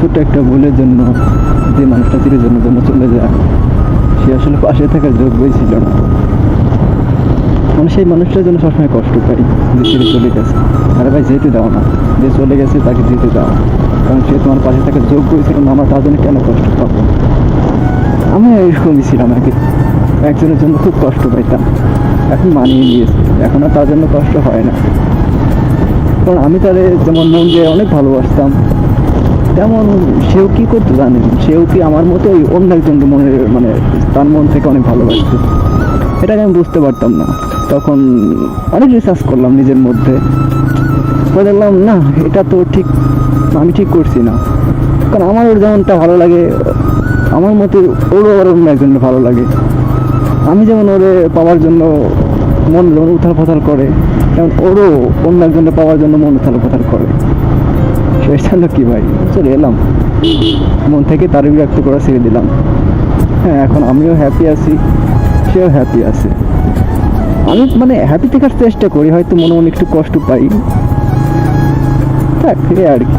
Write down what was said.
ছোট্ট একটা ভুলের জন্য যে মানুষটা চিরজনের জন্য চলে যায়, সে আসলে পাশে থাকার যোগ্যই ছিল না। মানে সেই মানুষটার জন্য সবসময় কষ্ট পাই যে ছেড়ে চলে গেছে। আরে ভাই যেতে দাও না, যে চলে গেছে তাকে যেতে দাও, কারণ সে তোমার পাশে থাকার যোগ্যই ছিল না। আমার তার জন্য কেন কষ্ট পাবো? আমি এরকমই ছিলাম আগে, একজনের জন্য খুব কষ্ট পাইতাম। এখন মানিয়ে নিয়েছি, এখন আর তার জন্য কষ্ট হয় না। কারণ আমি তাদের যেমন মন দিয়ে অনেক ভালোবাসতাম, তেমন সেও কি করতে জানেন, সেও কি আমার মতোই অন্য একজনকে মানে তার মন থেকে অনেক ভালোবাসতো। এটাকে আমি বুঝতে পারতাম না। তখন অনেক রিসার্চ করলাম নিজের মধ্যে, করে দেখলাম না, এটা তো ঠিক, আমি ঠিক করছি না। কারণ আমার ওর যেমনটা ভালো লাগে, আমার মতো ওরও আবার অন্য একজনের ভালো লাগে। আমি যেমন ওরে পাওয়ার জন্য মন যেমন উথাল পাথাল করে, তেমন ওরও অন্য একজনের পাওয়ার জন্য মন উথাল পাথাল করে। শেষ জন্য কি ভাই, চলে এলাম, মন থেকে তার বিরক্ত করা ছেড়ে দিলাম। হ্যাঁ, এখন আমিও হ্যাপি আছি, সেও হ্যাপি আছে। আমি মানে হ্যাপি থাকার চেষ্টা করি, হয়তো মনে মনে একটু কষ্ট পাই, থাক, এই আর কি।